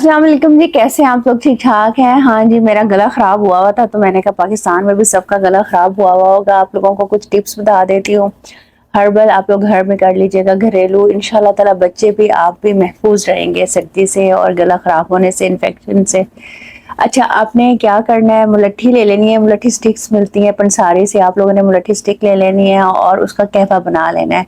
अस्सलाम वालेकुम जी, कैसे हैं आप लोग? ठीक ठाक हैं? हाँ जी, मेरा गला ख़राब हुआ था तो मैंने कहा पाकिस्तान में भी सबका गला ख़राब हुआ होगा, आप लोगों को कुछ टिप्स बता देती हूँ। हर्बल आप लोग घर में कर लीजिएगा, घरेलू, इंशाल्लाह ताला बच्चे भी आप भी महफूज रहेंगे सर्दी से और गला ख़राब होने से, इन्फेक्शन से। अच्छा, आपने क्या करना है, मुलट्ठी ले लेनी है, मुलट्ठी स्टिक्स मिलती हैं पंसारी से, आप लोगों ने मुलट्ठी स्टिक ले लेनी है और उसका कहवा बना लेना है,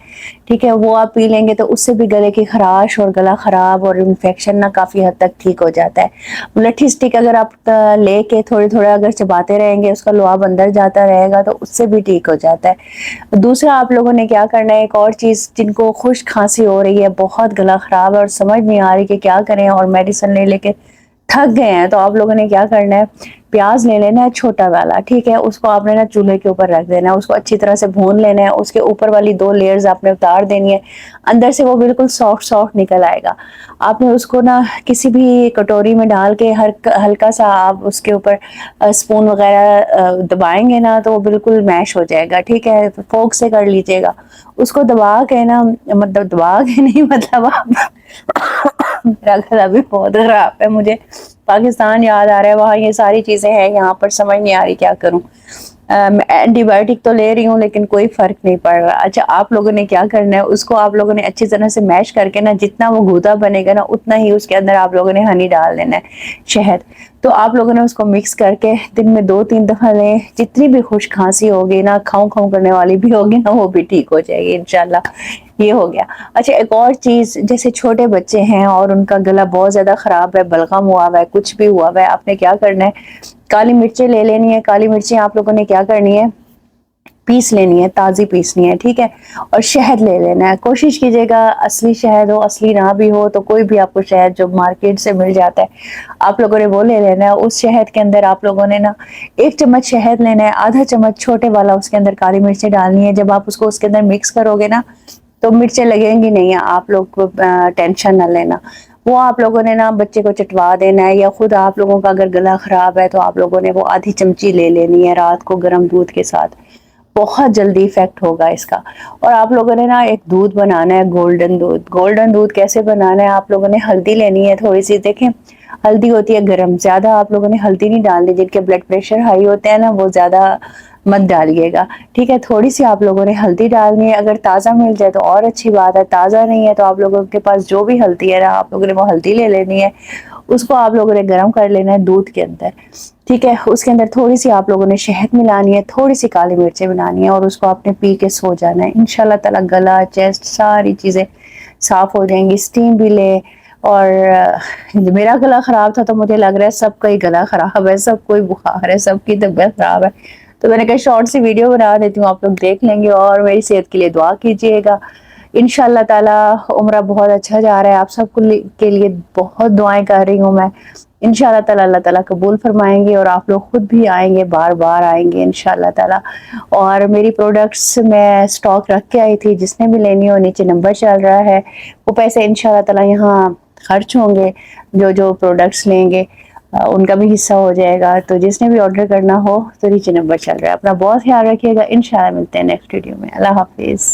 ठीक है। वो आप पी लेंगे तो उससे भी गले की खराश और गला ख़राब और इन्फेक्शन ना काफ़ी हद तक ठीक हो जाता है। मुलट्ठी स्टिक अगर आप लेके थोड़े थोड़े अगर चबाते रहेंगे, उसका लुआब अंदर जाता रहेगा तो उससे भी ठीक हो जाता है। दूसरा आप लोगों ने क्या करना है, एक और चीज़, जिनको खुश्क खांसी हो रही है, बहुत गला ख़राब है और समझ नहीं आ रही कि क्या करें और मेडिसिन ले लेके थक गए हैं, तो आप लोगों ने क्या करना है, प्याज ले लेना है छोटा वाला, ठीक है। उसको आपने ना चूल्हे के ऊपर रख देना है, उसको अच्छी तरह से भून लेना है, उसके ऊपर वाली 2 लेयर्स आपने उतार देनी है, अंदर से वो बिल्कुल सॉफ्ट सॉफ्ट निकल आएगा। आपने उसको ना किसी भी कटोरी में डाल के हल्का सा आप उसके ऊपर स्पून वगैरह दबाएंगे ना तो वो बिल्कुल मैश हो जाएगा, ठीक है। फोक से कर लीजिएगा उसको, दबा के ना, मतलब दबा के नहीं, मतलब आप मेरा गला भी बहुत खराब है, मुझे पाकिस्तान याद आ रहा है, वहाँ ये सारी चीजें हैं, यहाँ पर समझ नहीं आ रही क्या करूं। एंटीबायोटिक तो ले रही हूँ लेकिन कोई फर्क नहीं पड़ रहा। अच्छा, आप लोगों ने क्या करना है, उसको आप लोगों ने अच्छी तरह से मैश करके ना, जितना वो गूदा बनेगा ना उतना ही उसके अंदर आप लोगों ने हनी डाल देना है, शहद। तो आप लोगों ने उसको मिक्स करके दिन में 2-3 दफा लें, जितनी भी खुश खांसी होगी ना, खाऊं खाऊं करने वाली भी होगी ना, वो भी ठीक हो जाएगी इंशाल्लाह। ये हो गया। अच्छा, एक और चीज, जैसे छोटे बच्चे हैं और उनका गला बहुत ज्यादा खराब है, बलगम हुआ हुआ है, कुछ भी हुआ हुआ है, आपने क्या करना है, काली मिर्चें ले लेनी है। काली मिर्चें आप लोगों ने क्या करनी है, पीस लेनी है, ताज़ी पीसनी है, ठीक है। और शहद ले लेना है, कोशिश कीजिएगा असली शहद हो, असली ना भी हो तो कोई भी आपको शहद जो मार्केट से मिल जाता है आप लोगों ने वो ले लेना है। उस शहद के अंदर आप लोगों ने ना 1 चम्मच शहद लेना है, आधा चम्मच छोटे वाला उसके अंदर काली मिर्चें डालनी है। जब आप उसको उसके अंदर मिक्स करोगे ना तो मिर्चें लगेंगी नहीं, आप लोग टेंशन ना लेना। वो आप लोगों ने ना बच्चे को चटवा देना है, या खुद आप लोगों का अगर गला खराब है तो आप लोगों ने वो आधी चमची ले लेनी है रात को गर्म दूध के साथ, बहुत जल्दी इफेक्ट होगा इसका। और आप लोगों ने ना एक दूध बनाना है, गोल्डन दूध। गोल्डन दूध कैसे बनाना है, आप लोगों ने हल्दी लेनी है थोड़ी सी, देखें हल्दी होती है गरम, ज्यादा आप लोगों ने हल्दी नहीं डालनी, जिनके ब्लड प्रेशर हाई होते हैं ना वो ज्यादा मत डालिएगा, ठीक है। थोड़ी सी आप लोगों ने हल्दी डालनी है, अगर ताज़ा मिल जाए तो और अच्छी बात है, ताज़ा नहीं है तो आप लोगों के पास जो भी हल्दी है ना, आप लोगों ने वो हल्दी ले लेनी है, उसको आप लोगों ने गर्म कर लेना है दूध के अंदर, ठीक है। उसके अंदर थोड़ी सी आप लोगों ने शहद मिलानी है, थोड़ी सी काली मिर्चें मिलानी है और उसको आपने पी के सो जाना है। इंशाल्लाह ताला गला, चेस्ट, सारी चीज़ें साफ हो जाएंगी। स्टीम भी ले। और मेरा गला खराब था तो मुझे लग रहा है सबका ही गला खराब है, सब कोई बुखार है, सबकी तबीयत खराब है, तो मैंने कहा शॉर्ट सी वीडियो बना देती हूँ, आप लोग देख लेंगे और मेरी सेहत के लिए दुआ कीजिएगा। इंशाल्लाह ताला उम्रा बहुत अच्छा जा रहा है, आप सब के लिए बहुत दुआएं कर रही हूँ मैं। इंशाल्लाह ताला अल्लाह ताला कबूल फरमाएंगे और आप लोग खुद भी आएंगे, बार बार आएंगे इंशाल्लाह ताला। और मेरी प्रोडक्ट्स मैं स्टॉक रख के आई थी, जिसने भी लेनी हो नीचे नंबर चल रहा है, वो पैसे इंशाल्लाह ताला यहाँ खर्च होंगे, जो जो प्रोडक्ट्स लेंगे उनका भी हिस्सा हो जाएगा। तो जिसने भी ऑर्डर करना हो तो नीचे नंबर चल रहा है। अपना बहुत ख्याल रखिएगा, इंशाल्लाह मिलते हैं नेक्स्ट वीडियो में। अल्लाह हाफिज।